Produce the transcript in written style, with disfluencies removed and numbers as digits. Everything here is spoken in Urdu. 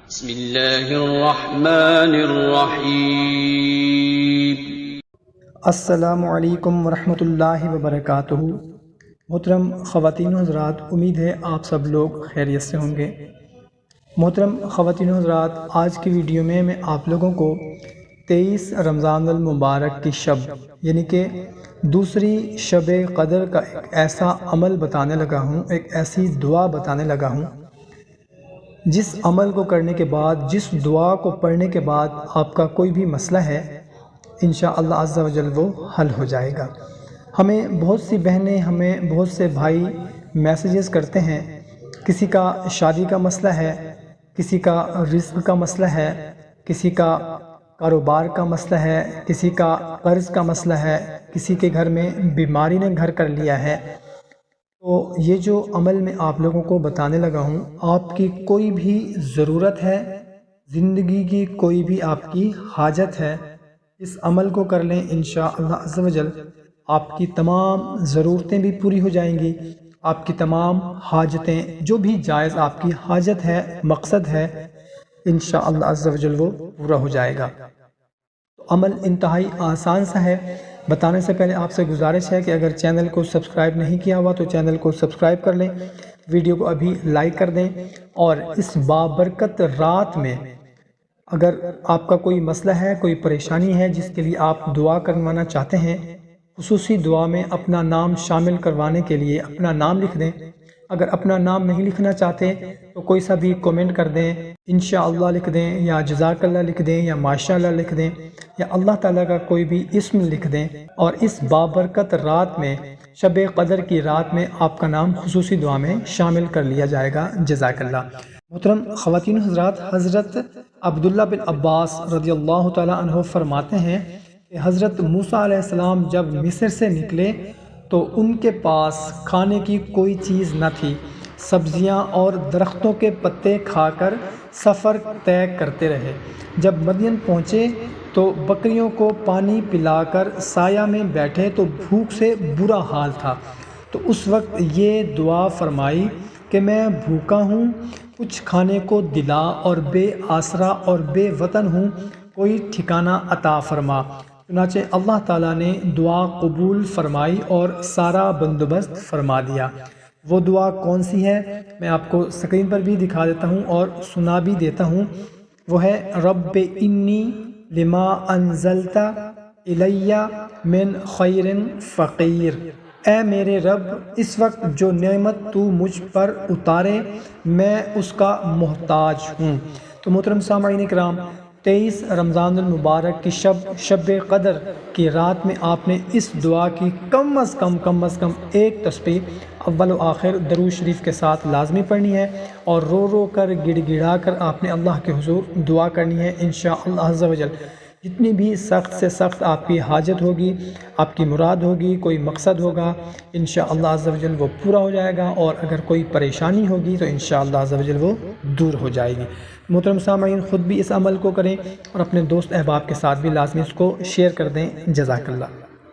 بسم اللہ الرحمن الرحیم۔ السلام علیکم ورحمۃ اللہ وبرکاتہ۔ محترم خواتین و حضرات، امید ہے آپ سب لوگ خیریت سے ہوں گے۔ محترم خواتین و حضرات، آج کی ویڈیو میں آپ لوگوں کو 23 رمضان المبارک کی شب یعنی کہ دوسری شب قدر کا ایک ایسا عمل بتانے لگا ہوں، ایک ایسی دعا بتانے لگا ہوں جس عمل کو کرنے کے بعد، جس دعا کو پڑھنے کے بعد آپ کا کوئی بھی مسئلہ ہے انشاءاللہ عز و جل وہ حل ہو جائے گا۔ ہمیں بہت سی بہنیں، ہمیں بہت سے بھائی میسیجز کرتے ہیں، کسی کا شادی کا مسئلہ ہے، کسی کا رزق کا مسئلہ ہے، کسی کا کاروبار کا مسئلہ ہے، کسی کا قرض کا مسئلہ ہے، کسی کے گھر میں بیماری نے گھر کر لیا ہے۔ تو یہ جو عمل میں آپ لوگوں کو بتانے لگا ہوں، آپ کی کوئی بھی ضرورت ہے، زندگی کی کوئی بھی آپ کی حاجت ہے، اس عمل کو کر لیں انشاءاللہ عز و جل آپ کی تمام ضرورتیں بھی پوری ہو جائیں گی، آپ کی تمام حاجتیں، جو بھی جائز آپ کی حاجت ہے، مقصد ہے، انشاءاللہ عز و جل وہ پورا ہو جائے گا۔ تو عمل انتہائی آسان سا ہے۔ بتانے سے پہلے آپ سے گزارش ہے کہ اگر چینل کو سبسکرائب نہیں کیا ہوا تو چینل کو سبسکرائب کر لیں، ویڈیو کو ابھی لائک کر دیں، اور اس بابرکت رات میں اگر آپ کا کوئی مسئلہ ہے، کوئی پریشانی ہے جس کے لیے آپ دعا کروانا چاہتے ہیں، خصوصی دعا میں اپنا نام شامل کروانے کے لیے اپنا نام لکھ دیں۔ اگر اپنا نام نہیں لکھنا چاہتے تو کوئی سا بھی کومنٹ کر دیں، انشاءاللہ لکھ دیں، یا جزاک اللہ لکھ دیں، یا ماشاءاللہ لکھ دیں، یا اللہ تعالیٰ کا کوئی بھی اسم لکھ دیں، اور اس بابرکت رات میں، شب قدر کی رات میں آپ کا نام خصوصی دعا میں شامل کر لیا جائے گا۔ جزاک اللہ۔ محترم خواتین و حضرات، حضرت عبداللہ بن عباس رضی اللہ تعالیٰ عنہ فرماتے ہیں کہ حضرت موسیٰ علیہ السلام جب مصر سے نکلے تو ان کے پاس کھانے کی کوئی چیز نہ تھی، سبزیاں اور درختوں کے پتے کھا کر سفر طے کرتے رہے۔ جب مدین پہنچے تو بکریوں کو پانی پلا کر سایہ میں بیٹھے تو بھوک سے برا حال تھا، تو اس وقت یہ دعا فرمائی کہ میں بھوکا ہوں، کچھ کھانے کو دلا، اور بے آسرا اور بے وطن ہوں، کوئی ٹھکانہ عطا فرما۔ چنانچہ اللہ تعالیٰ نے دعا قبول فرمائی اور سارا بندوبست فرما دیا۔ وہ دعا کون سی ہے میں آپ کو سکرین پر بھی دکھا دیتا ہوں اور سنا بھی دیتا ہوں۔ وہ ہے رب انی لما انزلت الی من خیر فقیر۔ اے میرے رب، اس وقت جو نعمت تو مجھ پر اتارے میں اس کا محتاج ہوں۔ تو محترم سامعین کرام، 23 رمضان المبارک کی شب قدر کی رات میں آپ نے اس دعا کی کم از کم ایک تسبیح اول و آخر درود شریف کے ساتھ لازمی پڑھنی ہے، اور رو رو کر گڑ گڑا کر آپ نے اللہ کے حضور دعا کرنی ہے انشاءاللہ عز و جل۔ جتنی بھی سخت سے سخت آپ کی حاجت ہوگی، آپ کی مراد ہوگی، کوئی مقصد ہوگا، انشاءاللہ عز و جل وہ پورا ہو جائے گا، اور اگر کوئی پریشانی ہوگی تو انشاءاللہ عز و جل وہ دور ہو جائے گی۔ محترم سامعین، خود بھی اس عمل کو کریں اور اپنے دوست احباب کے ساتھ بھی لازمی اس کو شیئر کر دیں۔ جزاک اللہ۔